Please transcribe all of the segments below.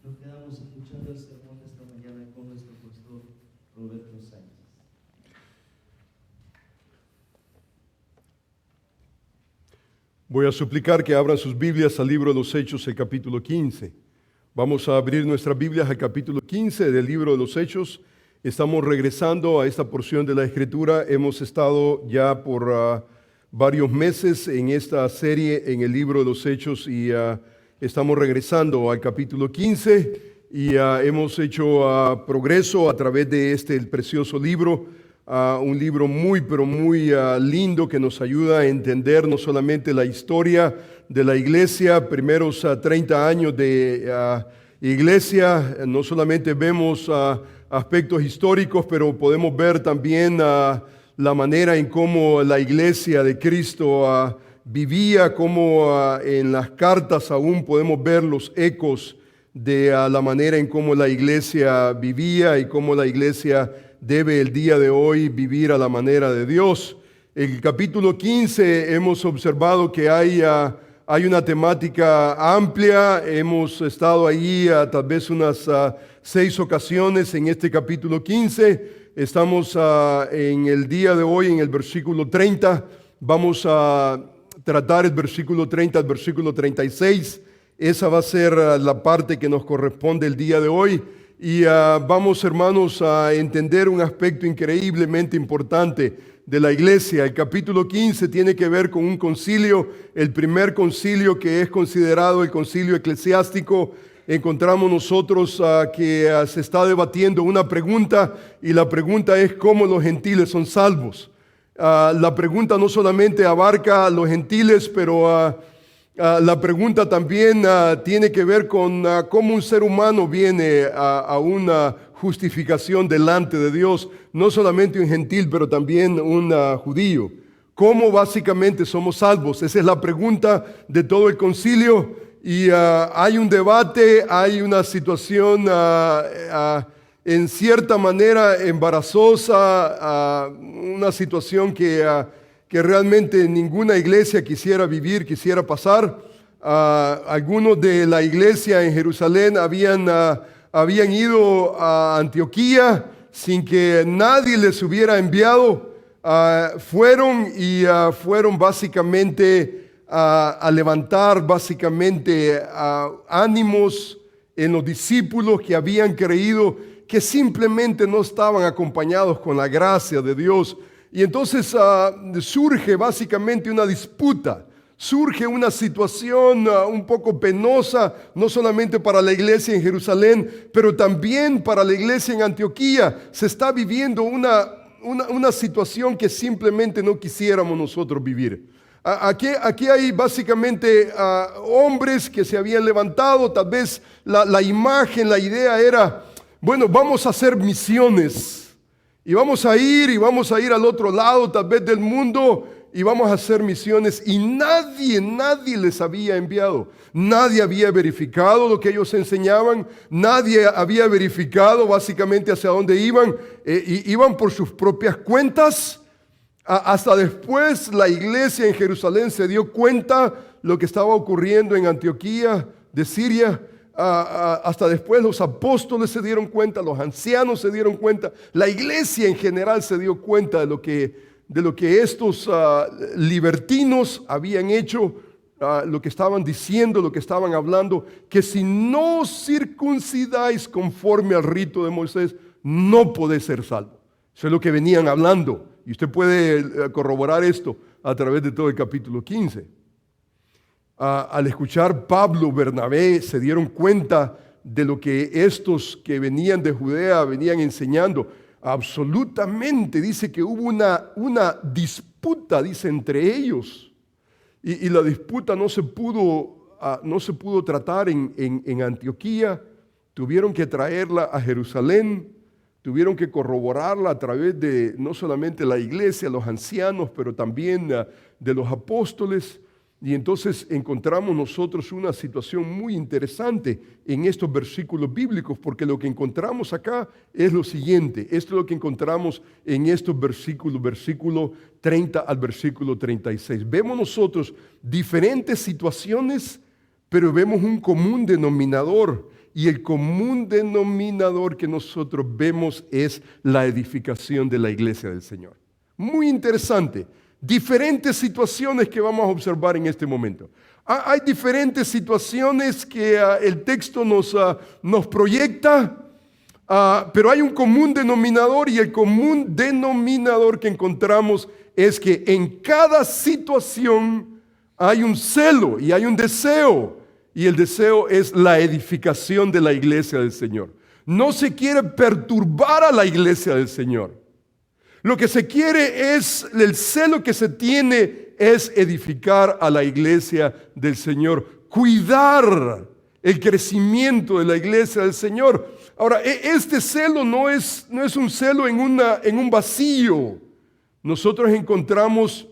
Nos quedamos escuchando el sermón de esta mañana con nuestro pastor Roberto Sánchez. Voy a suplicar que abran sus Biblias al libro de los Hechos, el capítulo 15. Vamos a abrir nuestras Biblias al capítulo 15 del libro de los Hechos. Estamos regresando a esta porción de la Escritura. Hemos estado ya por varios meses en esta serie en el libro de los Hechos y estamos regresando al capítulo 15 y hemos hecho progreso a través de el precioso libro. Un libro muy lindo que nos ayuda a entender no solamente la historia de la iglesia, primeros 30 años de iglesia. No solamente vemos aspectos históricos, pero podemos ver también la manera en cómo la iglesia de Cristo vivía, cómo en las cartas aún podemos ver los ecos de la manera en cómo la iglesia vivía y cómo la iglesia debe el día de hoy vivir a la manera de Dios. El capítulo 15 hemos observado que hay una temática amplia. Hemos estado ahí tal vez unas 6 ocasiones en este capítulo 15. Estamos en el día de hoy en el versículo 30. Vamos a tratar el versículo 30 al versículo 36. Esa va a ser la parte que nos corresponde el día de hoy. Y vamos, hermanos, a entender un aspecto increíblemente importante de la iglesia. El capítulo 15 tiene que ver con un concilio, el primer concilio que es considerado el concilio eclesiástico. Encontramos nosotros que se está debatiendo una pregunta, y la pregunta es cómo los gentiles son salvos. La pregunta no solamente abarca a los gentiles, pero la pregunta también tiene que ver con cómo un ser humano viene a una justificación delante de Dios, no solamente un gentil, pero también un judío. ¿Cómo básicamente somos salvos? Esa es la pregunta de todo el concilio, y hay un debate, hay una situación en cierta manera embarazosa, una situación que realmente ninguna iglesia quisiera vivir, quisiera pasar. Algunos de la iglesia en Jerusalén habían ido a Antioquía sin que nadie les hubiera enviado. Fueron básicamente a levantar ánimos en los discípulos que habían creído, que simplemente no estaban acompañados con la gracia de Dios. Y entonces surge básicamente una disputa, surge una situación un poco penosa, no solamente para la iglesia en Jerusalén, pero también para la iglesia en Antioquía. Se está viviendo una situación que simplemente no quisiéramos nosotros vivir. Aquí hay básicamente hombres que se habían levantado. Tal vez la imagen, la idea era, bueno, vamos a hacer misiones. Y vamos a ir al otro lado tal vez del mundo, y vamos a hacer misiones. Y nadie les había enviado. Nadie había verificado lo que ellos enseñaban. Nadie había verificado básicamente hacia dónde iban. Iban por sus propias cuentas. Hasta después la iglesia en Jerusalén se dio cuenta lo que estaba ocurriendo en Antioquía de Siria. Hasta después los apóstoles se dieron cuenta, los ancianos se dieron cuenta, la iglesia en general se dio cuenta de lo que estos libertinos habían hecho, lo que estaban diciendo, lo que estaban hablando, que si no circuncidáis conforme al rito de Moisés, no podéis ser salvo. Eso es lo que venían hablando, y usted puede corroborar esto a través de todo el capítulo 15. Al escuchar Pablo, Bernabé, se dieron cuenta de lo que estos que venían de Judea venían enseñando. Absolutamente, dice que hubo una disputa, dice, entre ellos. Y la disputa no se pudo tratar en Antioquía. Tuvieron que traerla a Jerusalén. Tuvieron que corroborarla a través de no solamente la iglesia, los ancianos, pero también de los apóstoles. Y entonces encontramos nosotros una situación muy interesante en estos versículos bíblicos, porque lo que encontramos acá es lo siguiente. Esto es lo que encontramos en estos versículos, versículo 30 al versículo 36. Vemos nosotros diferentes situaciones, pero vemos un común denominador. Y el común denominador que nosotros vemos es la edificación de la iglesia del Señor. Muy interesante. Diferentes situaciones que vamos a observar en este momento. Hay diferentes situaciones que el texto nos proyecta, pero hay un común denominador, y el común denominador que encontramos es que en cada situación hay un celo y hay un deseo, y el deseo es la edificación de la iglesia del Señor. No se quiere perturbar a la iglesia del Señor. Lo que se quiere es, el celo que se tiene es edificar a la iglesia del Señor, cuidar el crecimiento de la iglesia del Señor. Ahora, este celo no es un celo en un vacío. Nosotros encontramos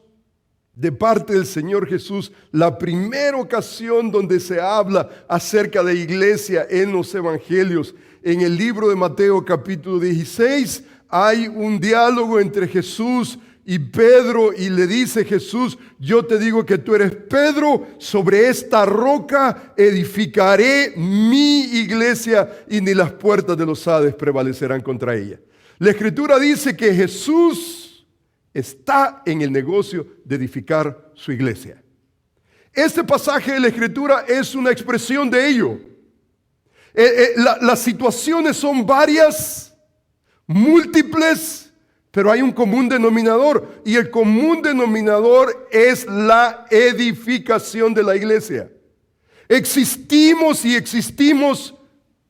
de parte del Señor Jesús la primera ocasión donde se habla acerca de iglesia en los evangelios. En el libro de Mateo capítulo 16 hay un diálogo entre Jesús y Pedro, y le dice Jesús: yo te digo que tú eres Pedro, sobre esta roca edificaré mi iglesia, y ni las puertas de los Hades prevalecerán contra ella. La Escritura dice que Jesús está en el negocio de edificar su iglesia. Este pasaje de la Escritura es una expresión de ello. Las situaciones son varias, múltiples, pero hay un común denominador, y el común denominador es la edificación de la iglesia. Existimos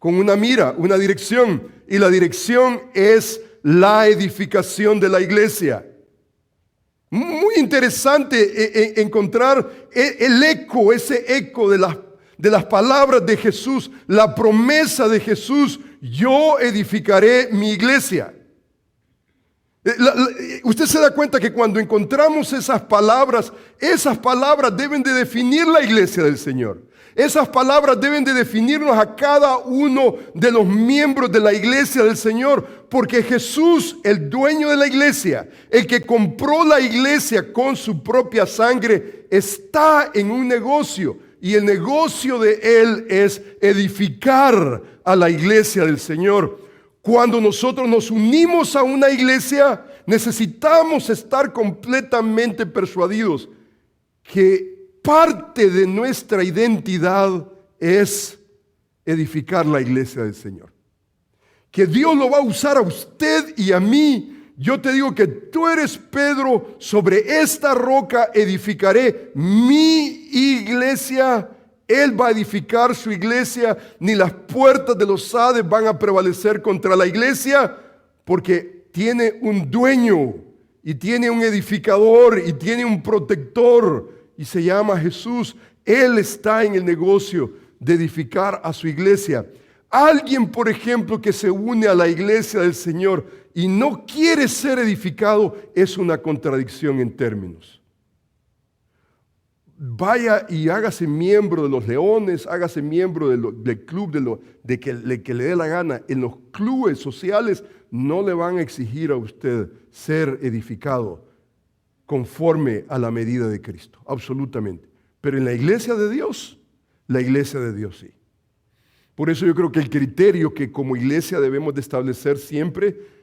con una mira, una dirección, y la dirección es la edificación de la iglesia. Muy interesante encontrar ese eco de las palabras de Jesús, la promesa de Jesús: yo edificaré mi iglesia. Usted se da cuenta que cuando encontramos esas palabras deben de definir la iglesia del Señor. Esas palabras deben de definirnos a cada uno de los miembros de la iglesia del Señor, porque Jesús, el dueño de la iglesia, el que compró la iglesia con su propia sangre, está en un negocio, y el negocio de Él es edificar a la iglesia del Señor. Cuando nosotros nos unimos a una iglesia, necesitamos estar completamente persuadidos que parte de nuestra identidad es edificar la iglesia del Señor. Que Dios lo va a usar a usted y a mí. Yo te digo que tú eres Pedro, sobre esta roca edificaré mi iglesia. Él va a edificar su iglesia, ni las puertas de los Hades van a prevalecer contra la iglesia, porque tiene un dueño, y tiene un edificador, y tiene un protector, y se llama Jesús. Él está en el negocio de edificar a su iglesia. Alguien, por ejemplo, que se une a la iglesia del Señor y no quiere ser edificado, es una contradicción en términos. Vaya y hágase miembro de los Leones, hágase miembro del club de que le dé la gana. En los clubes sociales no le van a exigir a usted ser edificado conforme a la medida de Cristo, absolutamente. Pero en la iglesia de Dios sí. Por eso yo creo que el criterio que como iglesia debemos de establecer siempre,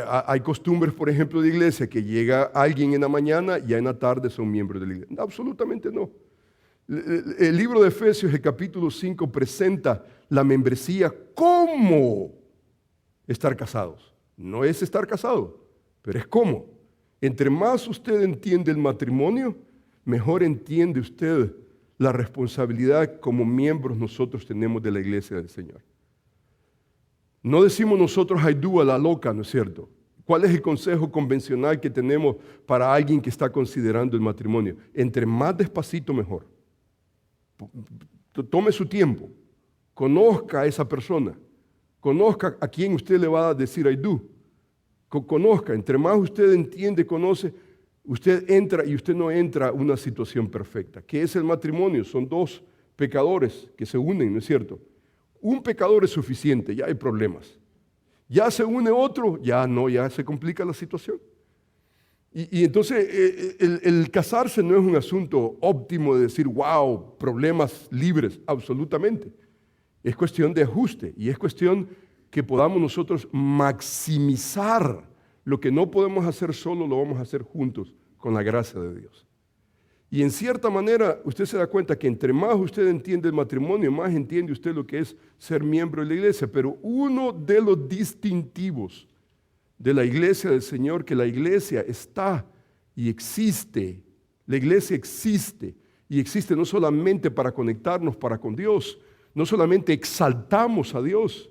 hay costumbres, por ejemplo, de iglesia, que llega alguien en la mañana y ya en la tarde son miembros de la iglesia. No, absolutamente no. El libro de Efesios, el capítulo 5, presenta la membresía como estar casados. No es estar casado, pero es cómo. Entre más usted entiende el matrimonio, mejor entiende usted la responsabilidad como miembros nosotros tenemos de la iglesia del Señor. No decimos nosotros Haidú a la loca, ¿no es cierto? ¿Cuál es el consejo convencional que tenemos para alguien que está considerando el matrimonio? Entre más despacito, mejor. Tome su tiempo, conozca a esa persona, conozca a quien usted le va a decir Haidú. Conozca, entre más usted entiende, conoce, usted entra y usted no entra a una situación perfecta. ¿Qué es el matrimonio? Son dos pecadores que se unen, ¿no es cierto? Un pecador es suficiente, ya hay problemas. Ya se une otro, ya se complica la situación. Y entonces el casarse no es un asunto óptimo de decir, wow, problemas libres, absolutamente. Es cuestión de ajuste y es cuestión que podamos nosotros maximizar lo que no podemos hacer solo, lo vamos a hacer juntos con la gracia de Dios. Y en cierta manera usted se da cuenta que entre más usted entiende el matrimonio, más entiende usted lo que es ser miembro de la iglesia. Pero uno de los distintivos de la iglesia del Señor, que la iglesia está y existe, la iglesia existe y existe no solamente para conectarnos para con Dios, no solamente exaltamos a Dios,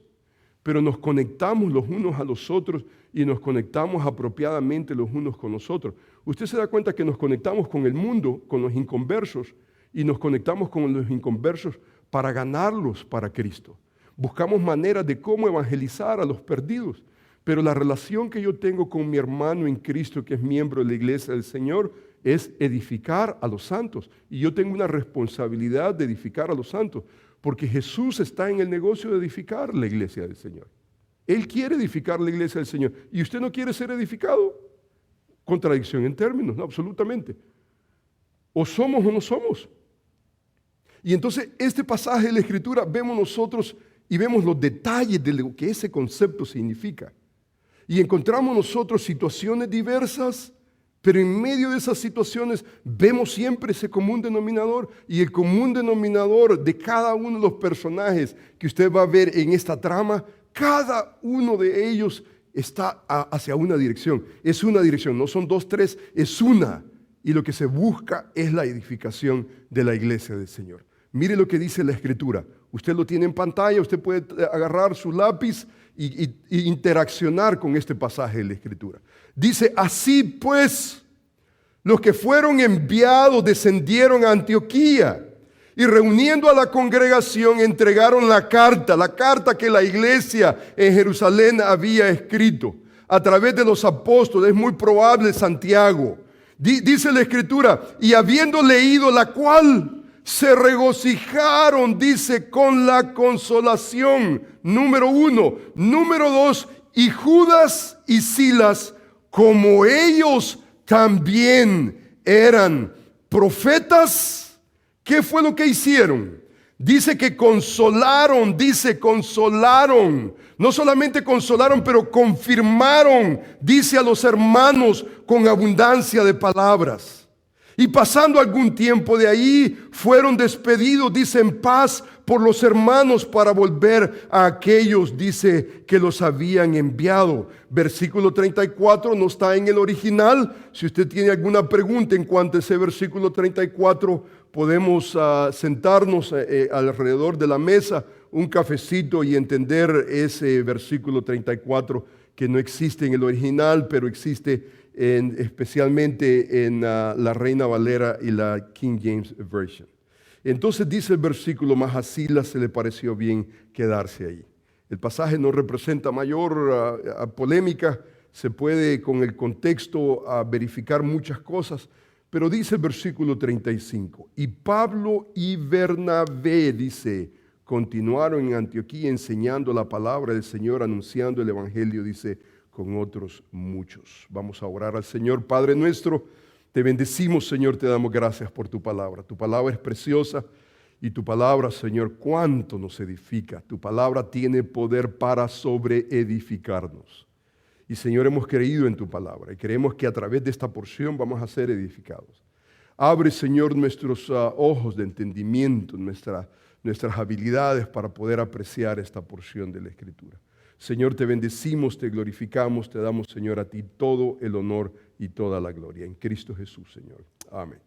pero nos conectamos los unos a los otros y nos conectamos apropiadamente los unos con los otros. Usted se da cuenta que nos conectamos con el mundo, con los inconversos, y nos conectamos con los inconversos para ganarlos para Cristo. Buscamos maneras de cómo evangelizar a los perdidos, pero la relación que yo tengo con mi hermano en Cristo, que es miembro de la iglesia del Señor, es edificar a los santos. Y yo tengo una responsabilidad de edificar a los santos, porque Jesús está en el negocio de edificar la iglesia del Señor. Él quiere edificar la iglesia del Señor. ¿Y usted no quiere ser edificado? Contradicción en términos, no, absolutamente. O somos o no somos. Y entonces este pasaje de la Escritura vemos nosotros y vemos los detalles de lo que ese concepto significa. Y encontramos nosotros situaciones diversas, pero en medio de esas situaciones vemos siempre ese común denominador. Y el común denominador de cada uno de los personajes que usted va a ver en esta trama, cada uno de ellos está hacia una dirección. Es una dirección, no son dos, tres, es una. Y lo que se busca es la edificación de la iglesia del Señor. Mire lo que dice la Escritura. Usted lo tiene en pantalla, usted puede agarrar su lápiz y interaccionar con este pasaje de la Escritura. Dice, así pues, los que fueron enviados descendieron a Antioquía y reuniendo a la congregación entregaron la carta que la iglesia en Jerusalén había escrito a través de los apóstoles, es muy probable Santiago. Dice la Escritura, y habiendo leído la cual se regocijaron, dice, con la consolación, número 1. Número 2, y Judas y Silas, como ellos también eran profetas, ¿qué fue lo que hicieron? Dice que consolaron, no solamente consolaron, pero confirmaron, dice, a los hermanos con abundancia de palabras. Y pasando algún tiempo de ahí, fueron despedidos, dice, en paz por los hermanos para volver a aquellos, dice, que los habían enviado. Versículo 34 no está en el original. Si usted tiene alguna pregunta en cuanto a ese versículo 34, podemos sentarnos alrededor de la mesa, un cafecito y entender ese versículo 34 que no existe en el original, pero existe especialmente en la Reina Valera y la King James Version. Entonces dice el versículo, mas a Silas se le pareció bien quedarse ahí. El pasaje no representa mayor polémica, se puede con el contexto verificar muchas cosas, pero dice el versículo 35, y Pablo y Bernabé, dice, continuaron en Antioquía enseñando la palabra del Señor, anunciando el evangelio, dice, con otros muchos. Vamos a orar al Señor. Padre nuestro, te bendecimos, Señor, te damos gracias por tu palabra. Tu palabra es preciosa y tu palabra, Señor, cuánto nos edifica. Tu palabra tiene poder para sobreedificarnos. Y, Señor, hemos creído en tu palabra y creemos que a través de esta porción vamos a ser edificados. Abre, Señor, nuestros ojos de entendimiento, nuestras habilidades para poder apreciar esta porción de la Escritura. Señor, te bendecimos, te glorificamos, te damos, Señor, a ti todo el honor y toda la gloria. En Cristo Jesús, Señor. Amén.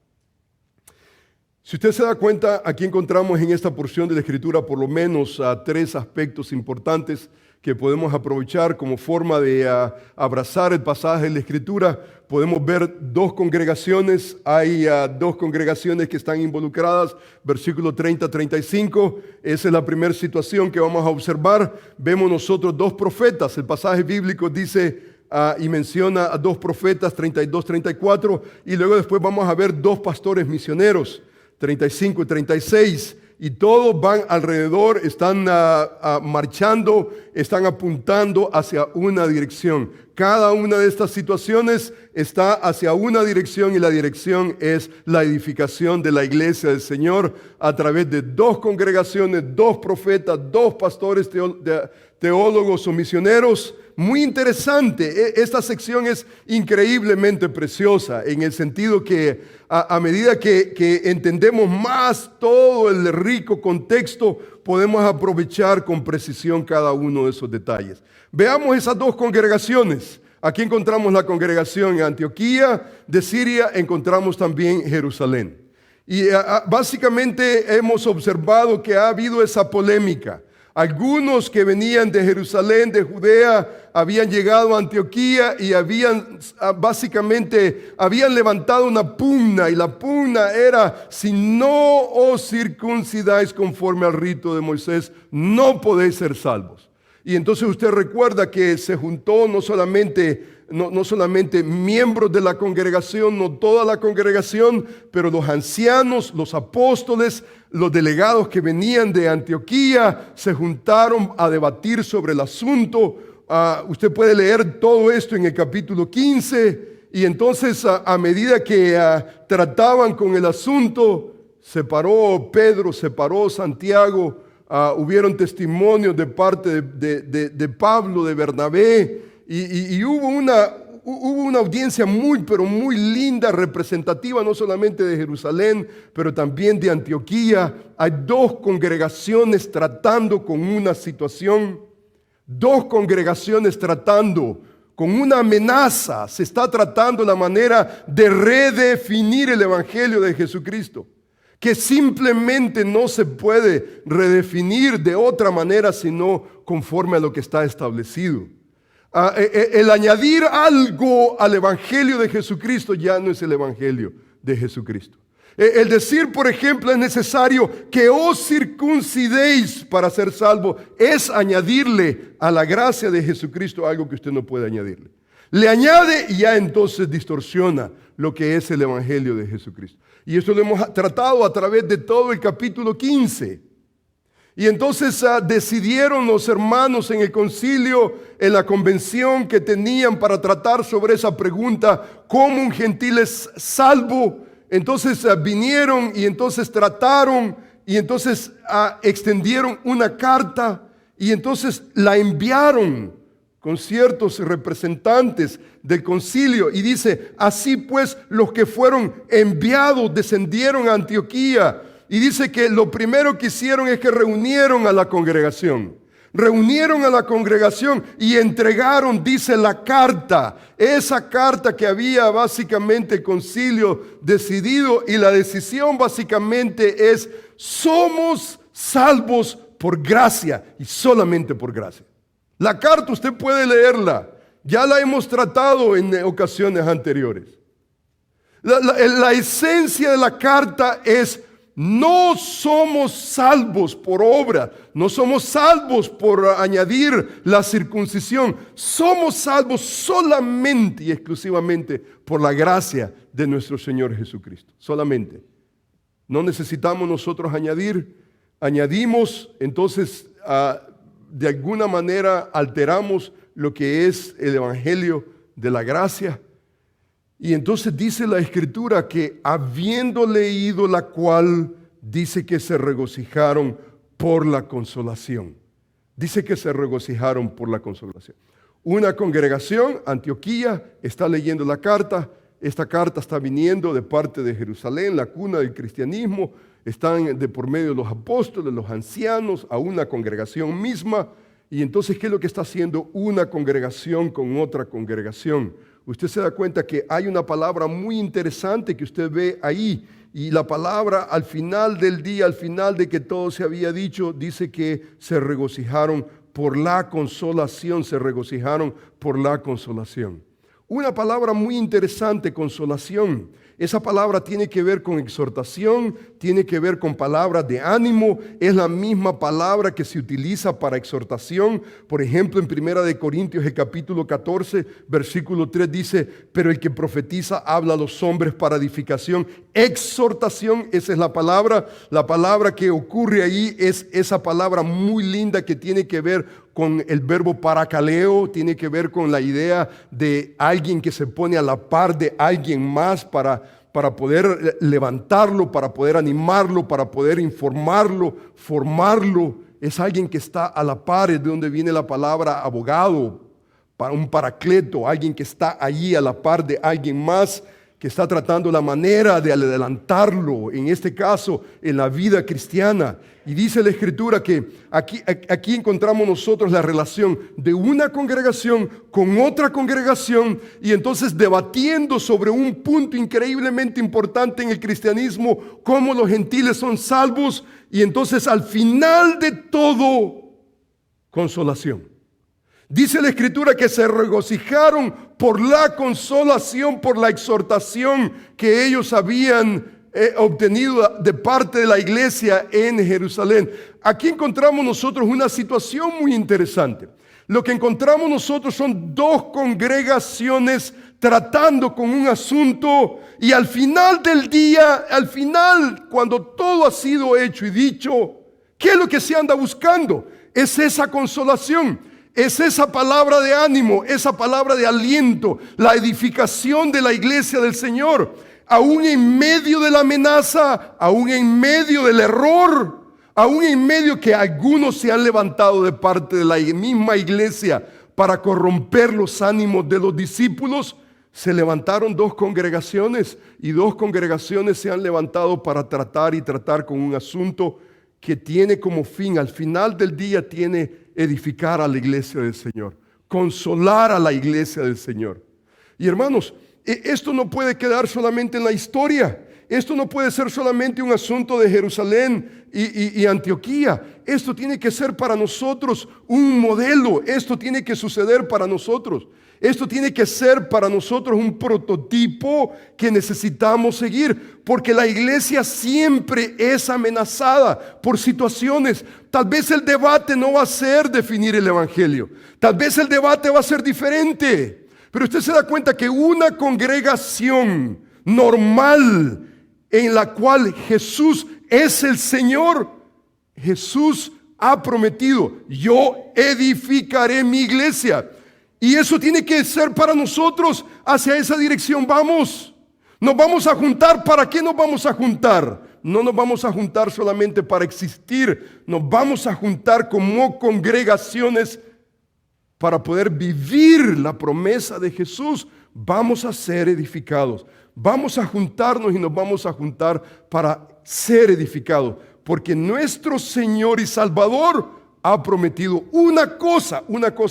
Si usted se da cuenta, aquí encontramos en esta porción de la Escritura por lo menos tres aspectos importantes que podemos aprovechar como forma de abrazar el pasaje de la Escritura. Podemos ver dos congregaciones, hay dos congregaciones que están involucradas, versículo 30-35, esa es la primera situación que vamos a observar. Vemos nosotros dos profetas, el pasaje bíblico dice y menciona a dos profetas, 32-34, y luego después vamos a ver dos pastores misioneros, 35 y 36, y todos van alrededor, están marchando, están apuntando hacia una dirección. Cada una de estas situaciones está hacia una dirección y la dirección es la edificación de la iglesia del Señor a través de 2 congregaciones, 2 profetas, 2 pastores, teólogos o misioneros. Muy interesante, esta sección es increíblemente preciosa en el sentido que a medida que entendemos más todo el rico contexto, podemos aprovechar con precisión cada uno de esos detalles. Veamos esas 2 congregaciones. Aquí encontramos la congregación en Antioquía de Siria, encontramos también Jerusalén. Y básicamente hemos observado que ha habido esa polémica. Algunos que venían de Jerusalén, de Judea, habían llegado a Antioquía y habían levantado una pugna, y la pugna era: si no os circuncidáis conforme al rito de Moisés, no podéis ser salvos. Y entonces usted recuerda que se juntó no solamente miembros de la congregación, no toda la congregación, pero los ancianos, los apóstoles, los delegados que venían de Antioquía, se juntaron a debatir sobre el asunto. Usted puede leer todo esto en el capítulo 15, y entonces a medida que trataban con el asunto, se paró Pedro, se paró Santiago, hubieron testimonios de parte de Pablo, de Bernabé, y hubo una audiencia pero muy linda, representativa no solamente de Jerusalén, pero también de Antioquía. Hay 2 congregaciones tratando con una situación, 2 congregaciones tratando con una amenaza. Se está tratando la manera de redefinir el Evangelio de Jesucristo, que simplemente no se puede redefinir de otra manera sino conforme a lo que está establecido. El añadir algo al Evangelio de Jesucristo ya no es el Evangelio de Jesucristo. El decir, por ejemplo, es necesario que os circuncidéis para ser salvo, es añadirle a la gracia de Jesucristo algo que usted no puede añadirle. Le añade y ya entonces distorsiona lo que es el Evangelio de Jesucristo. Y esto lo hemos tratado a través de todo el capítulo 15. Y entonces decidieron los hermanos en el concilio, en la convención que tenían para tratar sobre esa pregunta: ¿cómo un gentil es salvo? Entonces vinieron y entonces trataron y entonces extendieron una carta y entonces la enviaron con ciertos representantes del concilio, y dice: así pues los que fueron enviados descendieron a Antioquía. Y dice que lo primero que hicieron es que reunieron a la congregación. Reunieron a la congregación y entregaron, dice, la carta. Esa carta que había básicamente el concilio decidido, y la decisión básicamente es: somos salvos por gracia y solamente por gracia. La carta usted puede leerla. Ya la hemos tratado en ocasiones anteriores. La esencia de la carta es: no somos salvos por obra, no somos salvos por añadir la circuncisión, somos salvos solamente y exclusivamente por la gracia de nuestro Señor Jesucristo, solamente. No necesitamos nosotros añadimos, entonces de alguna manera alteramos lo que es el Evangelio de la gracia. Y entonces dice la Escritura que habiendo leído la cual, dice que se regocijaron por la consolación. Dice que se regocijaron por la consolación. Una congregación, Antioquía, está leyendo la carta. Esta carta está viniendo de parte de Jerusalén, la cuna del cristianismo. Están de por medio de los apóstoles, los ancianos, a una congregación misma. Y entonces, ¿qué es lo que está haciendo una congregación con otra congregación? Usted se da cuenta que hay una palabra muy interesante que usted ve ahí, y la palabra al final del día, al final de que todo se había dicho, dice que se regocijaron por la consolación, se regocijaron por la consolación. Una palabra muy interesante, consolación. Esa palabra tiene que ver con exhortación, tiene que ver con palabras de ánimo. Es la misma palabra que se utiliza para exhortación. Por ejemplo, en 1 de Corintios, el capítulo 14, versículo 3 dice, pero el que profetiza habla a los hombres para edificación. Exhortación, esa es la palabra. La palabra que ocurre ahí es esa palabra muy linda que tiene que ver con el verbo parakaleo, tiene que ver con la idea de alguien que se pone a la par de alguien más para poder levantarlo, para poder animarlo, para poder informarlo, formarlo. Es alguien que está a la par, es de donde viene la palabra abogado, para un paracleto, alguien que está allí a la par de alguien más, que está tratando la manera de adelantarlo, en este caso, en la vida cristiana. Y dice la Escritura que aquí encontramos nosotros la relación de una congregación con otra congregación, y entonces debatiendo sobre un punto increíblemente importante en el cristianismo, cómo los gentiles son salvos, y entonces al final de todo, consolación. Dice la Escritura que se regocijaron por la consolación, por la exhortación que ellos habían obtenido de parte de la iglesia en Jerusalén. Aquí encontramos nosotros una situación muy interesante. Lo que encontramos nosotros son dos congregaciones tratando con un asunto, y al final del día, al final, cuando todo ha sido hecho y dicho, ¿qué es lo que se anda buscando? Es esa consolación. Es esa palabra de ánimo, esa palabra de aliento, la edificación de la iglesia del Señor, aún en medio de la amenaza, aún en medio del error, aún en medio que algunos se han levantado de parte de la misma iglesia para corromper los ánimos de los discípulos. Se levantaron dos congregaciones, y dos congregaciones se han levantado para tratar con un asunto que tiene como fin, al final del día, tiene edificar a la iglesia del Señor, consolar a la iglesia del Señor. Y hermanos, esto no puede quedar solamente en la historia. Esto no puede ser solamente un asunto de Jerusalén y Antioquía. Esto tiene que ser para nosotros un modelo. Esto tiene que suceder para nosotros. Esto tiene que ser para nosotros un prototipo que necesitamos seguir, porque la iglesia siempre es amenazada por situaciones. Tal vez el debate no va a ser definir el evangelio. Tal vez el debate va a ser diferente. Pero usted se da cuenta que una congregación normal en la cual Jesús es el Señor, Jesús ha prometido, yo edificaré mi iglesia. Y eso tiene que ser para nosotros. Hacia esa dirección vamos. Nos vamos a juntar. ¿Para qué nos vamos a juntar? No nos vamos a juntar solamente para existir. Nos vamos a juntar como congregaciones para poder vivir la promesa de Jesús. Vamos a ser edificados. Vamos a juntarnos y nos vamos a juntar para ser edificados. Porque nuestro Señor y Salvador ha prometido una cosa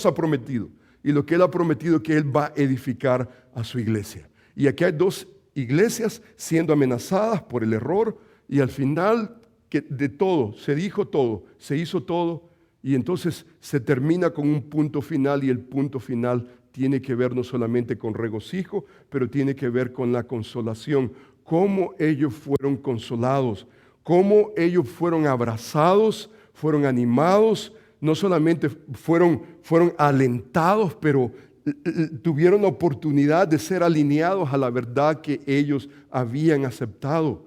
ha prometido. Y lo que Él ha prometido es que Él va a edificar a su iglesia. Y aquí hay dos iglesias siendo amenazadas por el error, y al final de todo, se dijo todo, se hizo todo, y entonces se termina con un punto final, y el punto final tiene que ver no solamente con regocijo, pero tiene que ver con la consolación. Cómo ellos fueron consolados, cómo ellos fueron abrazados, fueron animados, no solamente fueron alentados, pero tuvieron la oportunidad de ser alineados a la verdad que ellos habían aceptado.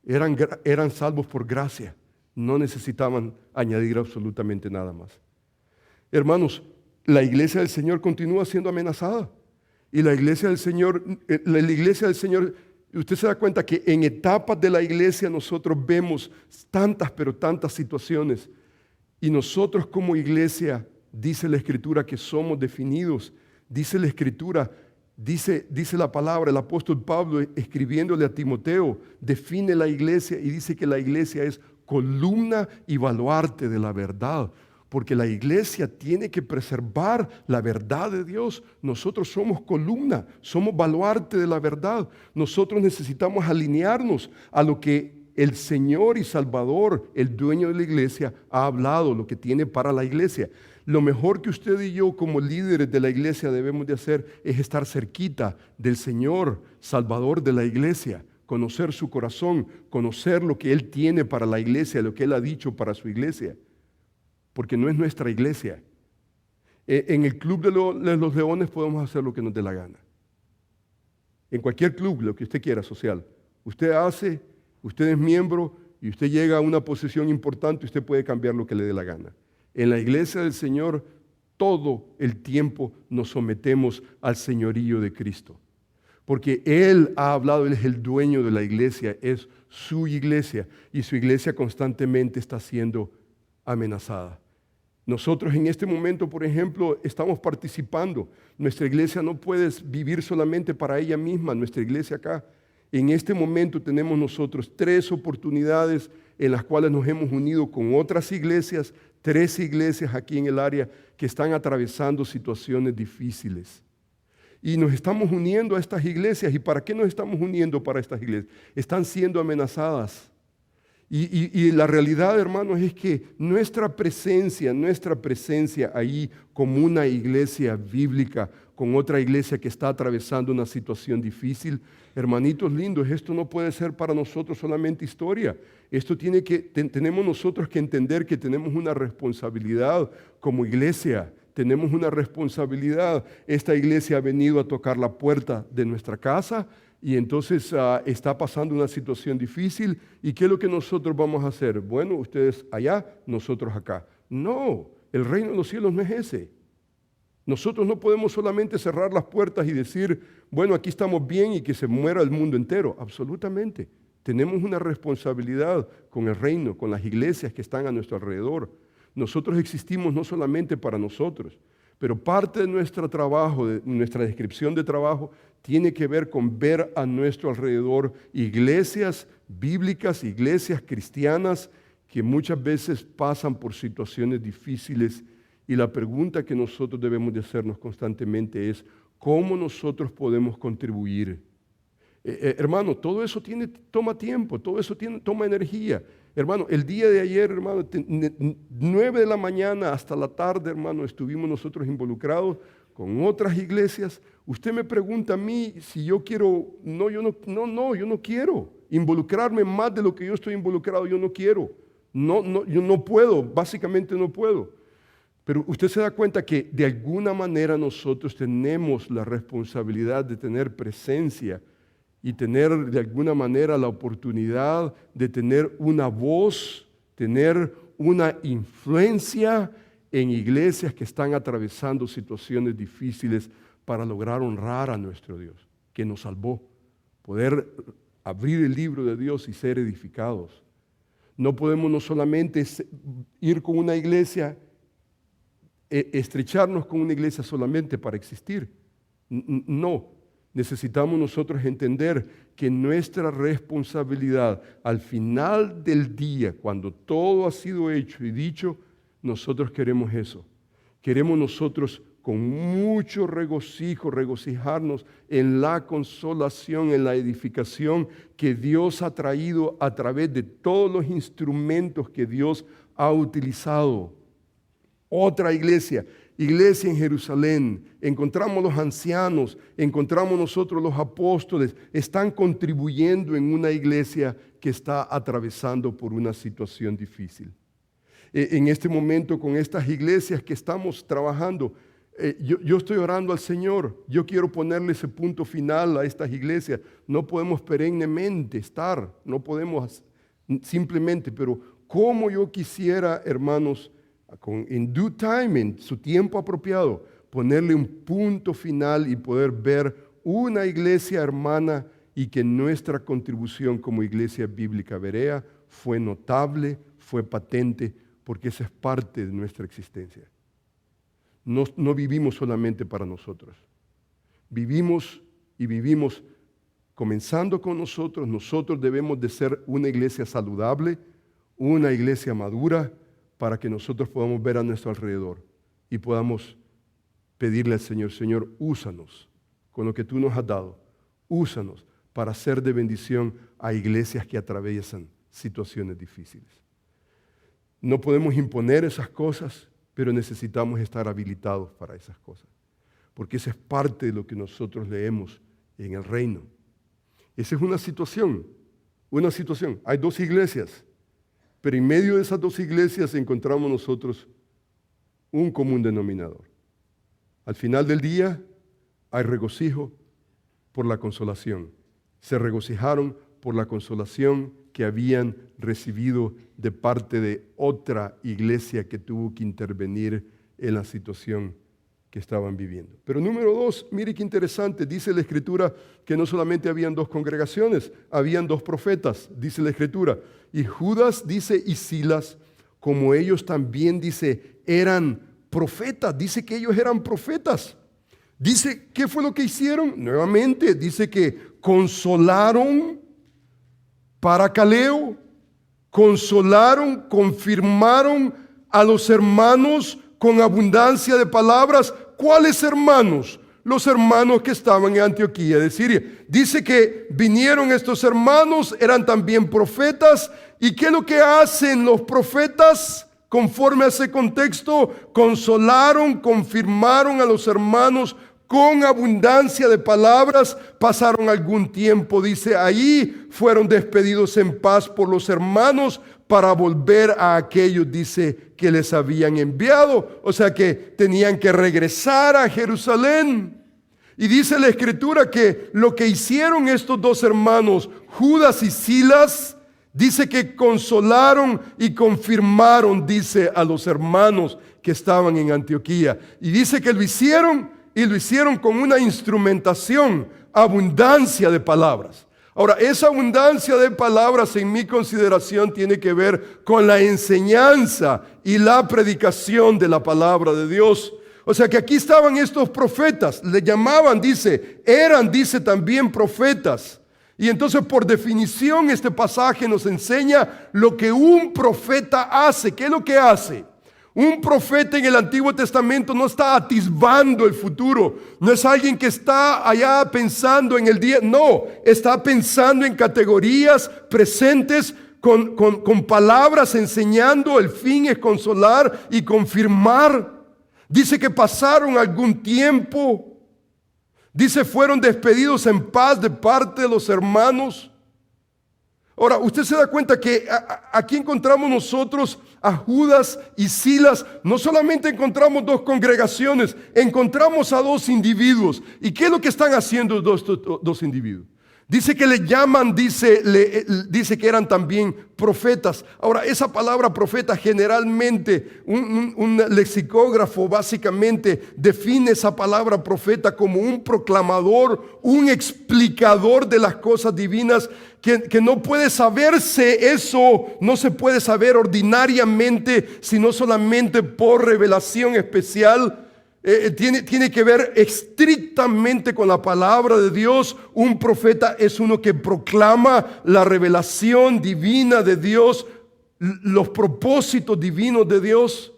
Eran salvos por gracia, no necesitaban añadir absolutamente nada más. Hermanos, la iglesia del Señor continúa siendo amenazada. Y la iglesia del Señor, usted se da cuenta que en etapas de la iglesia nosotros vemos pero tantas situaciones. Y nosotros como iglesia, dice la Escritura que somos definidos. Dice la Escritura, dice la palabra, el apóstol Pablo escribiéndole a Timoteo, define la iglesia y dice que la iglesia es columna y baluarte de la verdad. Porque la iglesia tiene que preservar la verdad de Dios. Nosotros somos columna, somos baluarte de la verdad. Nosotros necesitamos alinearnos a lo que el Señor y Salvador, el dueño de la iglesia, ha hablado lo que tiene para la iglesia. Lo mejor que usted y yo como líderes de la iglesia debemos de hacer es estar cerquita del Señor, Salvador de la iglesia, conocer su corazón, conocer lo que Él tiene para la iglesia, lo que Él ha dicho para su iglesia, porque no es nuestra iglesia. En el club de los leones podemos hacer lo que nos dé la gana. En cualquier club, lo que usted quiera, social. Usted es miembro y usted llega a una posición importante, usted puede cambiar lo que le dé la gana. En la iglesia del Señor, todo el tiempo nos sometemos al señorío de Cristo. Porque Él ha hablado, Él es el dueño de la iglesia, es su iglesia, y su iglesia constantemente está siendo amenazada. Nosotros en este momento, por ejemplo, estamos participando. Nuestra iglesia no puede vivir solamente para ella misma, nuestra iglesia acá. En este momento tenemos nosotros 3 oportunidades en las cuales nos hemos unido con otras iglesias, 3 iglesias aquí en el área que están atravesando situaciones difíciles. Y nos estamos uniendo a estas iglesias. ¿Y para qué nos estamos uniendo para estas iglesias? Están siendo amenazadas. Y la realidad, hermanos, es que nuestra presencia ahí como una iglesia bíblica, con otra iglesia que está atravesando una situación difícil, hermanitos lindos, esto no puede ser para nosotros solamente historia. Esto tenemos nosotros que entender que tenemos una responsabilidad como iglesia. Tenemos una responsabilidad. Esta iglesia ha venido a tocar la puerta de nuestra casa y entonces está pasando una situación difícil. ¿Y qué es lo que nosotros vamos a hacer? Bueno, ustedes allá, nosotros acá. No, el reino de los cielos no es ese. Nosotros no podemos solamente cerrar las puertas y decir, bueno, aquí estamos bien y que se muera el mundo entero. Absolutamente. Tenemos una responsabilidad con el reino, con las iglesias que están a nuestro alrededor. Nosotros existimos no solamente para nosotros, pero parte de nuestro trabajo, de nuestra descripción de trabajo, tiene que ver con ver a nuestro alrededor iglesias bíblicas, iglesias cristianas que muchas veces pasan por situaciones difíciles. Y la pregunta que nosotros debemos de hacernos constantemente es, ¿cómo nosotros podemos contribuir? Hermano, todo eso toma tiempo, todo eso toma energía. Hermano, el día de ayer, hermano, 9 de la mañana hasta la tarde, hermano, estuvimos nosotros involucrados con otras iglesias. Usted me pregunta a mí si yo quiero, yo no quiero involucrarme más de lo que yo estoy involucrado, yo no quiero. Yo no puedo, básicamente no puedo. Pero usted se da cuenta que de alguna manera nosotros tenemos la responsabilidad de tener presencia y tener de alguna manera la oportunidad de tener una voz, tener una influencia en iglesias que están atravesando situaciones difíciles para lograr honrar a nuestro Dios, que nos salvó, poder abrir el libro de Dios y ser edificados. No podemos no solamente ir con una iglesia, estrecharnos con una iglesia solamente para existir. No, necesitamos nosotros entender que nuestra responsabilidad al final del día, cuando todo ha sido hecho y dicho, nosotros queremos eso. Queremos nosotros con mucho regocijo regocijarnos en la consolación, en la edificación que Dios ha traído a través de todos los instrumentos que Dios ha utilizado. Otra iglesia en Jerusalén, encontramos los ancianos, encontramos nosotros los apóstoles, están contribuyendo en una iglesia que está atravesando por una situación difícil. En este momento con estas iglesias que estamos trabajando, yo estoy orando al Señor, yo quiero ponerle ese punto final a estas iglesias. No podemos perennemente estar, no podemos simplemente, pero como yo quisiera, hermanos, en due time, en su tiempo apropiado, ponerle un punto final y poder ver una iglesia hermana y que nuestra contribución como iglesia bíblica Berea fue notable, fue patente, porque esa es parte de nuestra existencia. No vivimos solamente para nosotros. Vivimos comenzando con nosotros. Nosotros debemos de ser una iglesia saludable, una iglesia madura, para que nosotros podamos ver a nuestro alrededor y podamos pedirle al Señor, Señor, úsanos con lo que tú nos has dado, úsanos para ser de bendición a iglesias que atraviesan situaciones difíciles. No podemos imponer esas cosas, pero necesitamos estar habilitados para esas cosas, porque esa es parte de lo que nosotros leemos en el reino. Esa es una situación. Hay 2 iglesias, pero en medio de esas 2 iglesias encontramos nosotros un común denominador. Al final del día hay regocijo por la consolación. Se regocijaron por la consolación que habían recibido de parte de otra iglesia que tuvo que intervenir en la situación que estaban viviendo. Pero número 2, mire qué interesante, dice la Escritura que no solamente habían 2 congregaciones, habían 2 profetas, dice la Escritura. Y Judas, dice, y Silas, como ellos también, dice, eran profetas, dice que ellos eran profetas. Dice, ¿qué fue lo que hicieron? Nuevamente, dice que consolaron paracaleo, consolaron, confirmaron a los hermanos con abundancia de palabras. ¿Cuáles hermanos? Los hermanos que estaban en Antioquía de Siria. Dice que vinieron estos hermanos, eran también profetas. ¿Y qué es lo que hacen los profetas? Conforme a ese contexto, consolaron, confirmaron a los hermanos con abundancia de palabras. Pasaron algún tiempo, dice, ahí fueron despedidos en paz por los hermanos para volver a aquellos, dice, que les habían enviado. O sea que tenían que regresar a Jerusalén. Y dice la Escritura que lo que hicieron estos 2 hermanos, Judas y Silas, dice que consolaron y confirmaron, dice, a los hermanos que estaban en Antioquía. Y dice que lo hicieron con una instrumentación, abundancia de palabras. Ahora, esa abundancia de palabras en mi consideración tiene que ver con la enseñanza y la predicación de la palabra de Dios. O sea que aquí estaban estos profetas, le llamaban, dice, eran, dice, también profetas. Y entonces, por definición, este pasaje nos enseña lo que un profeta hace. ¿Qué es lo que hace? Un profeta en el Antiguo Testamento no está atisbando el futuro. No es alguien que está allá pensando en el día. No, está pensando en categorías presentes con palabras, enseñando. El fin es consolar y confirmar. Dice que pasaron algún tiempo. Dice, fueron despedidos en paz de parte de los hermanos. Ahora, usted se da cuenta que aquí encontramos nosotros a Judas y Silas. No solamente encontramos 2 congregaciones, encontramos a 2 individuos. ¿Y qué es lo que están haciendo estos 2 individuos? Dice que le llaman, dice que eran también profetas. Ahora, esa palabra profeta generalmente, un lexicógrafo básicamente define esa palabra profeta como un proclamador, un explicador de las cosas divinas, que no puede saberse eso, no se puede saber ordinariamente, sino solamente por revelación especial. Tiene que ver estrictamente con la palabra de Dios. Un profeta es uno que proclama la revelación divina de Dios, los propósitos divinos de Dios.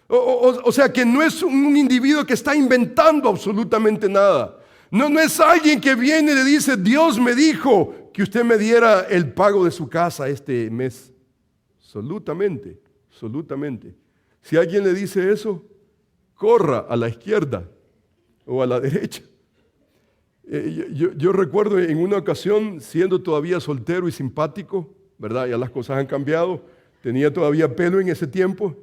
O sea que no es un individuo que está inventando absolutamente nada. No es alguien que viene y le dice, Dios me dijo que usted me diera el pago de su casa este mes. Absolutamente. Si alguien le dice eso, corra a la izquierda o a la derecha. Yo recuerdo en una ocasión, siendo todavía soltero y simpático, ¿verdad? Ya las cosas han cambiado, tenía todavía pelo en ese tiempo,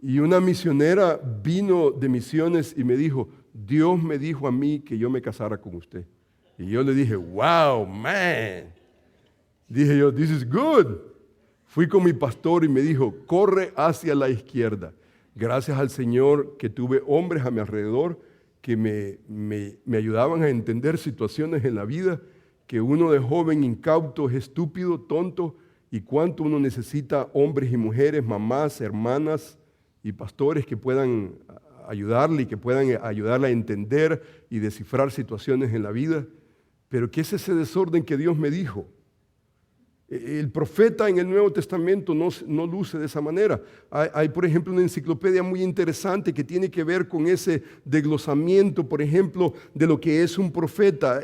y una misionera vino de misiones y me dijo, Dios me dijo a mí que yo me casara con usted. Y yo le dije, wow, man. Dije yo, this is good. Fui con mi pastor y me dijo, corre hacia la izquierda. Gracias al Señor que tuve hombres a mi alrededor que me ayudaban a entender situaciones en la vida, que uno de joven incauto es estúpido, tonto, y cuánto uno necesita hombres y mujeres, mamás, hermanas y pastores que puedan ayudarle y que puedan ayudarle a entender y descifrar situaciones en la vida. Pero ¿qué es ese desorden que Dios me dijo? El profeta en el Nuevo Testamento no luce de esa manera. Hay, por ejemplo, una enciclopedia muy interesante que tiene que ver con ese desglosamiento, por ejemplo, de lo que es un profeta.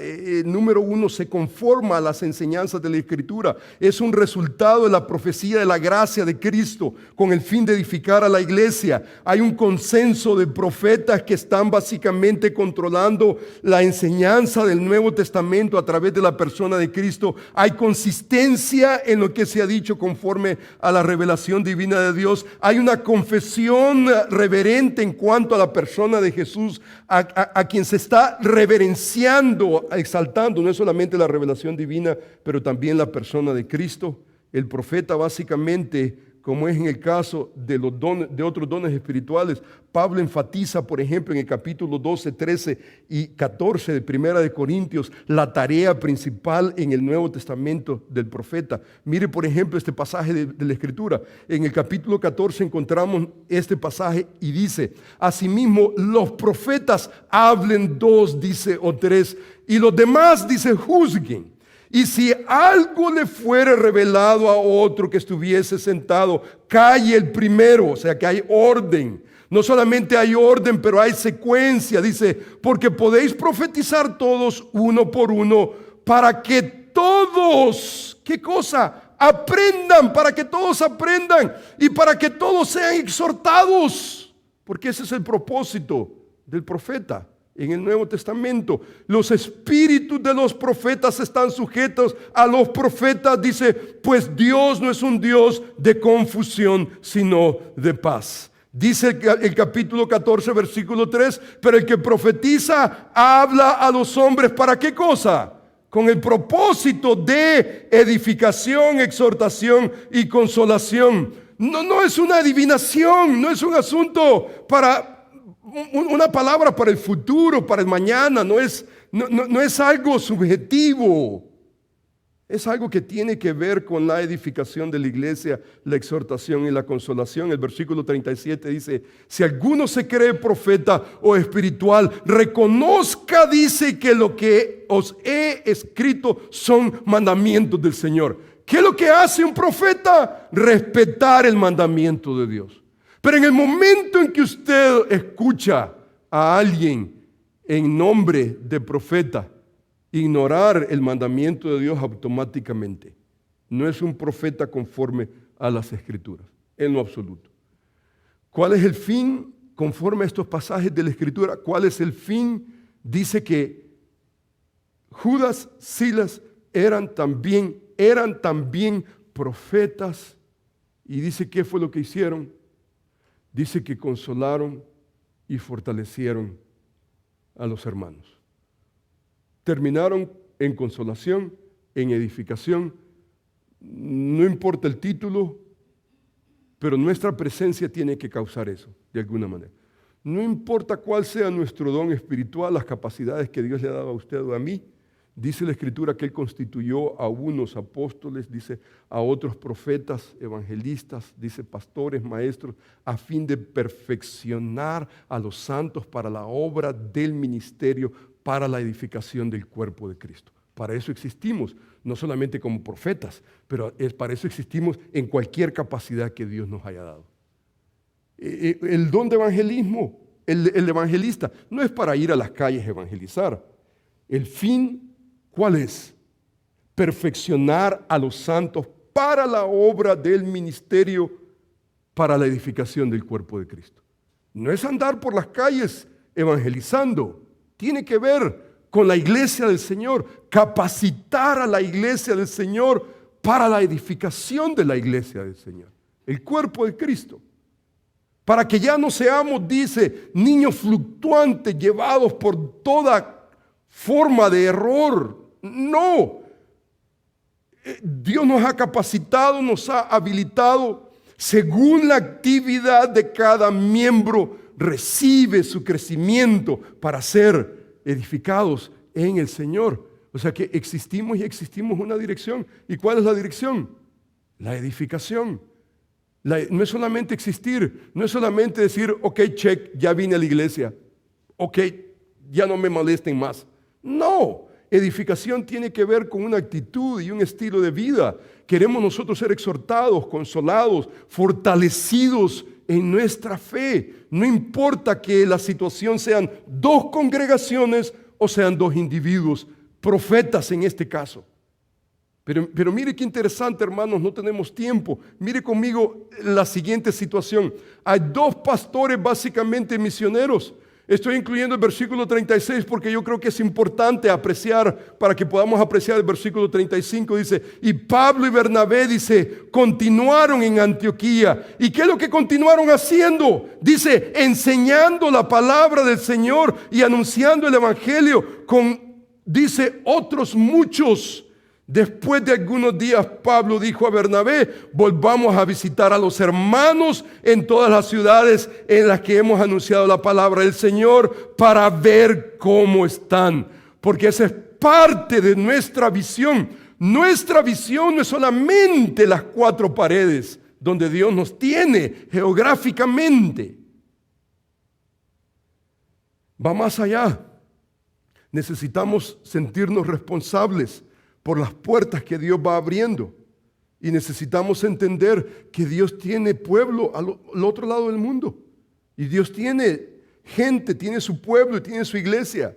Número 1, se conforma a las enseñanzas de la Escritura. Es un resultado de la profecía de la gracia de Cristo con el fin de edificar a la iglesia. Hay un consenso de profetas que están básicamente controlando la enseñanza del Nuevo Testamento a través de la persona de Cristo. Hay consistencia en lo que se ha dicho conforme a la revelación divina de Dios. Hay una confesión reverente en cuanto a la persona de Jesús, a quien se está reverenciando, exaltando, no es solamente la revelación divina, pero también la persona de Cristo. El profeta básicamente, como es en el caso de los dones, de otros dones espirituales, Pablo enfatiza, por ejemplo, en el capítulo 12, 13 y 14 de Primera de Corintios, la tarea principal en el Nuevo Testamento del profeta. Mire, por ejemplo, este pasaje de la Escritura. En el capítulo 14 encontramos este pasaje y dice: asimismo, los profetas hablen 2, dice, o 3, y los demás, dice, juzguen. Y si algo le fuere revelado a otro que estuviese sentado, calle el primero. O sea que hay orden. No solamente hay orden, pero hay secuencia. Dice, porque podéis profetizar todos uno por uno, para que todos, ¿qué cosa? Aprendan, para que todos aprendan y para que todos sean exhortados. Porque ese es el propósito del profeta. En el Nuevo Testamento, los espíritus de los profetas están sujetos a los profetas, dice, pues Dios no es un Dios de confusión, sino de paz. Dice el capítulo 14, versículo 3, pero el que profetiza habla a los hombres, ¿para qué cosa? Con el propósito de edificación, exhortación y consolación. No es una adivinación, no es un asunto para una palabra para el futuro, para el mañana. No es algo subjetivo. Es algo que tiene que ver con la edificación de la iglesia, la exhortación y la consolación. El versículo 37 dice, si alguno se cree profeta o espiritual, reconozca, dice, que lo que os he escrito son mandamientos del Señor. ¿Qué es lo que hace un profeta? Respetar el mandamiento de Dios. Pero en el momento en que usted escucha a alguien en nombre de profeta ignorar el mandamiento de Dios, automáticamente no es un profeta conforme a las Escrituras, en lo absoluto. ¿Cuál es el fin conforme a estos pasajes de la Escritura? ¿Cuál es el fin? Dice que Judas, Silas eran también profetas. Y dice, ¿qué fue lo que hicieron? Dice que consolaron y fortalecieron a los hermanos. Terminaron en consolación, en edificación. No importa el título, pero nuestra presencia tiene que causar eso, de alguna manera. No importa cuál sea nuestro don espiritual, las capacidades que Dios le ha dado a usted o a mí. Dice la Escritura que Él constituyó a unos apóstoles, dice a otros profetas, evangelistas, dice pastores, maestros, a fin de perfeccionar a los santos para la obra del ministerio, para la edificación del cuerpo de Cristo. Para eso existimos, no solamente como profetas, pero para eso existimos en cualquier capacidad que Dios nos haya dado. El don de evangelismo, el evangelista, no es para ir a las calles a evangelizar. El fin, ¿cuál es? Perfeccionar a los santos para la obra del ministerio, para la edificación del cuerpo de Cristo. No es andar por las calles evangelizando. Tiene que ver con la iglesia del Señor, capacitar a la iglesia del Señor para la edificación de la iglesia del Señor, el cuerpo de Cristo. Para que ya no seamos, dice, niños fluctuantes llevados por toda forma de error. No, Dios nos ha capacitado, nos ha habilitado según la actividad de cada miembro. Recibe su crecimiento para ser edificados en el Señor. O sea que existimos y existimos una dirección. ¿Y cuál es la dirección? La edificación. No es solamente existir, no es solamente decir, ok, check, ya vine a la iglesia, ok, ya no me molesten más. No, edificación tiene que ver con una actitud y un estilo de vida. Queremos nosotros ser exhortados, consolados, fortalecidos en nuestra fe. No importa que la situación sean dos congregaciones o sean dos individuos, profetas en este caso. Pero mire qué interesante, hermanos, no tenemos tiempo. Mire conmigo la siguiente situación. Hay dos pastores básicamente misioneros. Estoy incluyendo el versículo 36 porque yo creo que es importante apreciar, para que podamos apreciar el versículo 35. Dice, y Pablo y Bernabé, dice, continuaron en Antioquía. ¿Y qué es lo que continuaron haciendo? Dice, enseñando la palabra del Señor y anunciando el evangelio con, dice, otros muchos. Después de algunos días, Pablo dijo a Bernabé, volvamos a visitar a los hermanos en todas las ciudades en las que hemos anunciado la palabra del Señor para ver cómo están. Porque esa es parte de nuestra visión. Nuestra visión no es solamente las cuatro paredes donde Dios nos tiene geográficamente. Va más allá. Necesitamos sentirnos responsables por las puertas que Dios va abriendo. Y necesitamos entender que Dios tiene pueblo al otro lado del mundo. Y Dios tiene gente, tiene su pueblo, tiene su iglesia.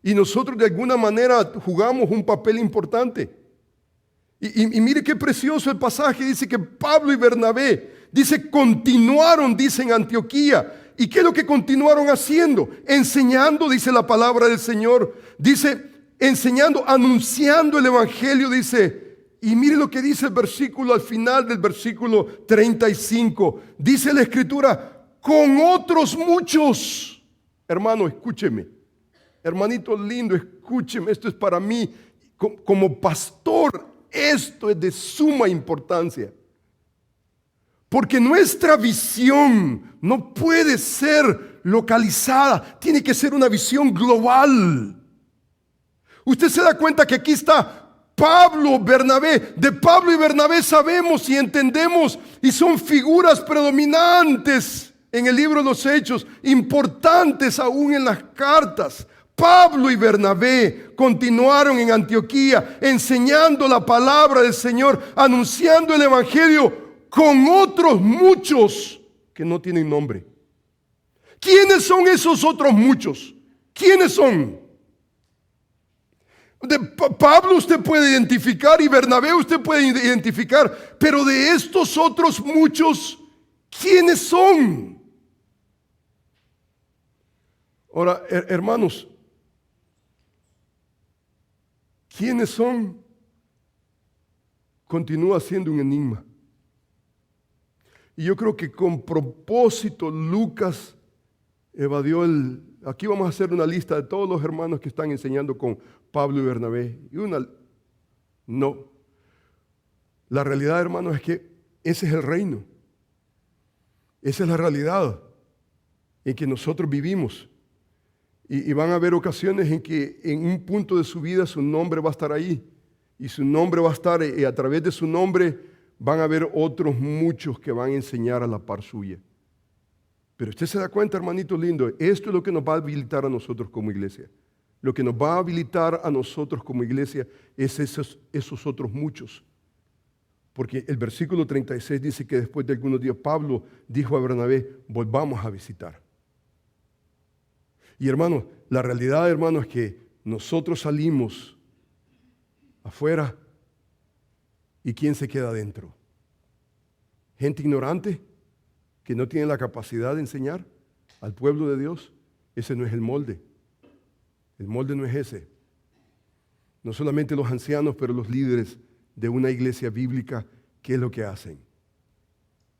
Y nosotros de alguna manera jugamos un papel importante. Y mire qué precioso el pasaje. Dice que Pablo y Bernabé, dice, continuaron, dice, en Antioquía. ¿Y qué es lo que continuaron haciendo? Enseñando, dice la palabra del Señor. Dice, enseñando, anunciando el evangelio, dice, y mire lo que dice el versículo al final del versículo 35. Dice la escritura, con otros muchos. Hermano, escúcheme. Hermanito lindo, escúcheme. Esto es para mí, como pastor, esto es de suma importancia. Porque nuestra visión no puede ser localizada, tiene que ser una visión global. Usted se da cuenta que aquí está Pablo, Bernabé. De Pablo y Bernabé sabemos y entendemos y son figuras predominantes en el libro de los Hechos, importantes aún en las cartas. Pablo y Bernabé continuaron en Antioquía enseñando la palabra del Señor, anunciando el evangelio con otros muchos que no tienen nombre. ¿Quiénes son esos otros muchos? ¿Quiénes son? De Pablo usted puede identificar y Bernabé usted puede identificar, pero de estos otros muchos, ¿quiénes son? Ahora, hermanos, ¿quiénes son? Continúa siendo un enigma. Y yo creo que con propósito Lucas evadió aquí vamos a hacer una lista de todos los hermanos que están enseñando con Pablo y Bernabé. No. La realidad, hermanos, es que ese es el reino. Esa es la realidad en que nosotros vivimos. Y van a haber ocasiones en que en un punto de su vida su nombre va a estar ahí. Y su nombre va a estar, y a través de su nombre van a haber otros muchos que van a enseñar a la par suya. Pero usted se da cuenta, hermanito lindo, esto es lo que nos va a habilitar a nosotros como iglesia. Lo que nos va a habilitar a nosotros como iglesia es esos otros muchos. Porque el versículo 36 dice que después de algunos días Pablo dijo a Bernabé, volvamos a visitar. Y hermanos, la realidad, hermanos, es que nosotros salimos afuera y ¿quién se queda adentro? Gente ignorante que no tiene la capacidad de enseñar al pueblo de Dios. Ese no es el molde. El molde no es ese. No solamente los ancianos, pero los líderes de una iglesia bíblica, ¿qué es lo que hacen?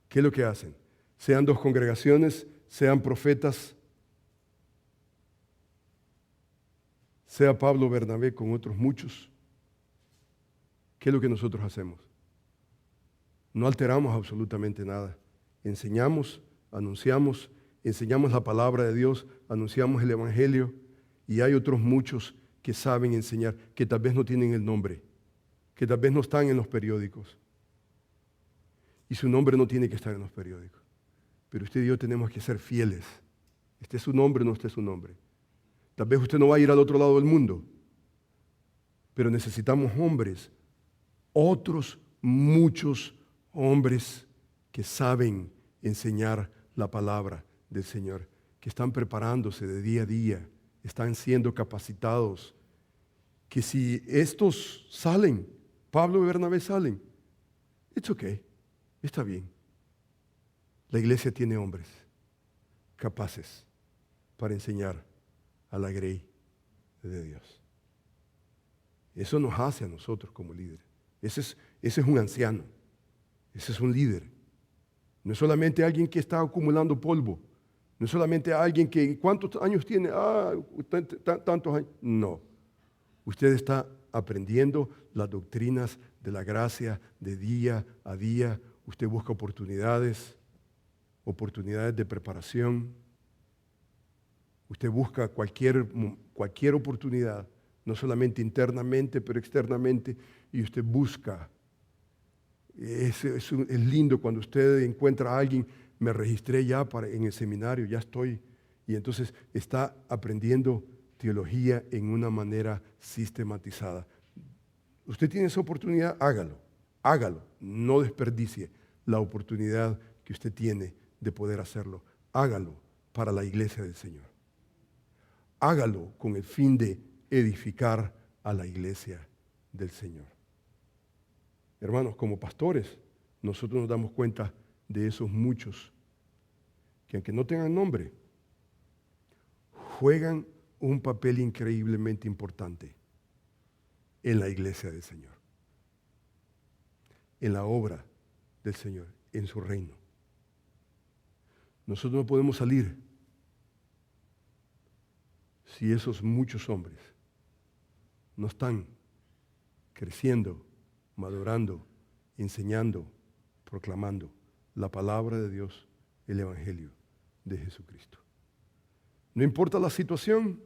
¿Qué es lo que hacen? Sean dos congregaciones, sean profetas, sea Pablo Bernabé con otros muchos. ¿Qué es lo que nosotros hacemos? No alteramos absolutamente nada. Enseñamos, anunciamos, enseñamos la palabra de Dios, anunciamos el evangelio y hay otros muchos que saben enseñar, que tal vez no tienen el nombre, que tal vez no están en los periódicos. Y su nombre no tiene que estar en los periódicos. Pero usted y yo tenemos que ser fieles. Este es su nombre, no este es su nombre. Tal vez usted no va a ir al otro lado del mundo, pero necesitamos hombres, otros muchos hombres que saben enseñar la palabra del Señor, que están preparándose de día a día, están siendo capacitados, que si estos salen, Pablo y Bernabé salen, it's okay, está bien. La iglesia tiene hombres capaces para enseñar a la grey de Dios. Eso nos hace a nosotros como líderes. Ese es un anciano, ese es un líder. No es solamente alguien que está acumulando polvo, no es solamente alguien que, ¿cuántos años tiene? Tantos años. No, usted está aprendiendo las doctrinas de la gracia de día a día. Usted busca oportunidades de preparación. Usted busca cualquier oportunidad, no solamente internamente, pero externamente, y usted busca. Es lindo cuando usted encuentra a alguien, me registré ya en el seminario, ya estoy, y entonces está aprendiendo teología en una manera sistematizada. Usted tiene esa oportunidad, hágalo, no desperdicie la oportunidad que usted tiene de poder hacerlo. Hágalo para la iglesia del Señor. Hágalo con el fin de edificar a la iglesia del Señor. Hermanos, como pastores, nosotros nos damos cuenta de esos muchos que, aunque no tengan nombre, juegan un papel increíblemente importante en la iglesia del Señor, en la obra del Señor, en su reino. Nosotros no podemos salir si esos muchos hombres no están creciendo, madurando, enseñando, proclamando la palabra de Dios, el Evangelio de Jesucristo. No importa la situación,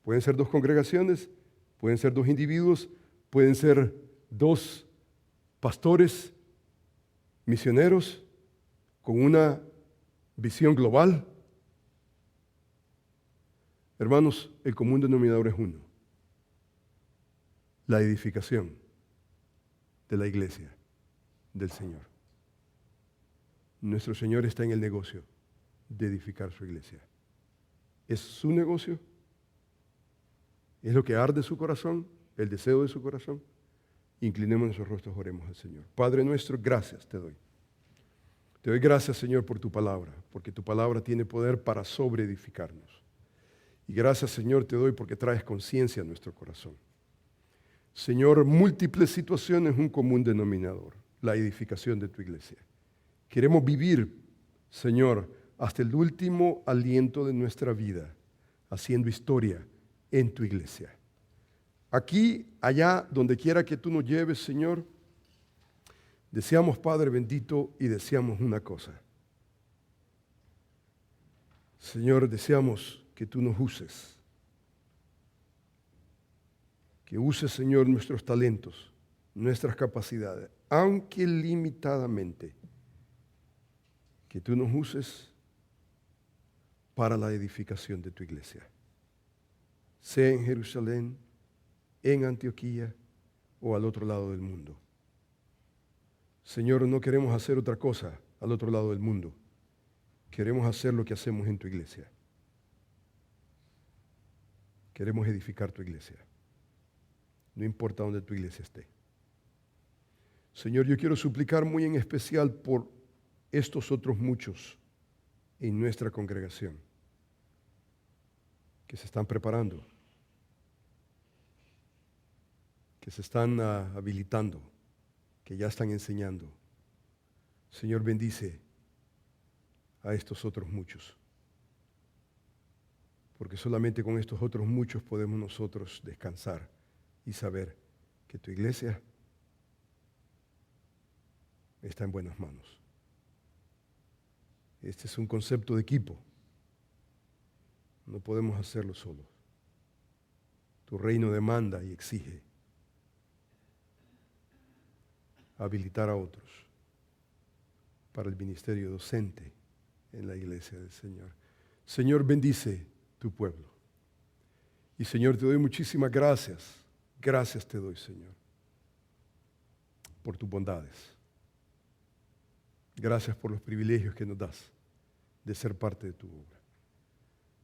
pueden ser 2 congregaciones, pueden ser 2 individuos, pueden ser 2 pastores, misioneros, con una visión global. Hermanos, el común denominador es uno: la edificación de la iglesia del Señor. Nuestro Señor está en el negocio de edificar su iglesia. ¿Es su negocio? ¿Es lo que arde su corazón? ¿El deseo de su corazón? Inclinemos nuestros rostros, oremos al Señor. Padre nuestro, gracias te doy. Te doy gracias, Señor, por tu palabra, porque tu palabra tiene poder para sobreedificarnos. Y gracias, Señor, te doy porque traes conciencia a nuestro corazón. Señor, múltiples situaciones, un común denominador: la edificación de tu iglesia. Queremos vivir, Señor, hasta el último aliento de nuestra vida, haciendo historia en tu iglesia. Aquí, allá, donde quiera que tú nos lleves, Señor, deseamos, Padre bendito, y deseamos una cosa. Señor, deseamos que tú nos uses. Que uses, Señor, nuestros talentos, nuestras capacidades, aunque limitadamente. Que tú nos uses para la edificación de tu iglesia. Sea en Jerusalén, en Antioquía o al otro lado del mundo. Señor, no queremos hacer otra cosa al otro lado del mundo. Queremos hacer lo que hacemos en tu iglesia. Queremos edificar tu iglesia. No importa dónde tu iglesia esté. Señor, yo quiero suplicar muy en especial por estos otros muchos en nuestra congregación que se están preparando, que se están habilitando, que ya están enseñando. Señor, bendice a estos otros muchos, porque solamente con estos otros muchos podemos nosotros descansar y saber que tu iglesia está en buenas manos. Este es un concepto de equipo. No podemos hacerlo solos. Tu reino demanda y exige habilitar a otros para el ministerio docente en la iglesia del Señor. Señor, bendice tu pueblo. Y Señor, te doy muchísimas gracias. Gracias te doy, Señor, por tus bondades. Gracias por los privilegios que nos das de ser parte de tu obra.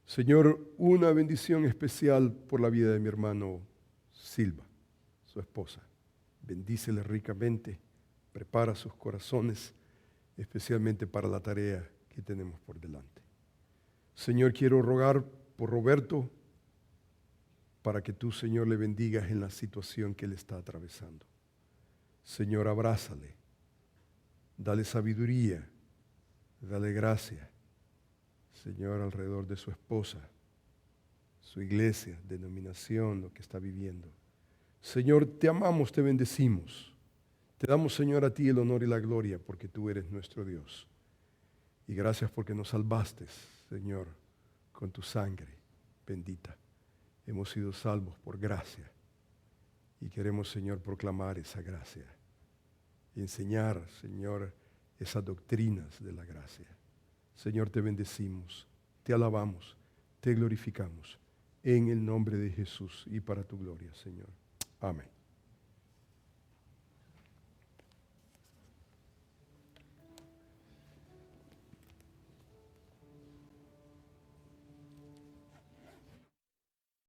Señor, una bendición especial por la vida de mi hermano Silva, su esposa. Bendícele ricamente, prepara sus corazones, especialmente para la tarea que tenemos por delante. Señor, quiero rogar por Roberto, para que tú, Señor, le bendigas en la situación que él está atravesando. Señor, abrázale, dale sabiduría, dale gracia, Señor, alrededor de su esposa, su iglesia, denominación, lo que está viviendo. Señor, te amamos, te bendecimos. Te damos, Señor, a ti el honor y la gloria, porque tú eres nuestro Dios. Y gracias porque nos salvaste, Señor, con tu sangre bendita. Hemos sido salvos por gracia. Y queremos, Señor, proclamar esa gracia. Y enseñar, Señor, esas doctrinas de la gracia. Señor, te bendecimos, te alabamos, te glorificamos. En el nombre de Jesús y para tu gloria, Señor. Amén.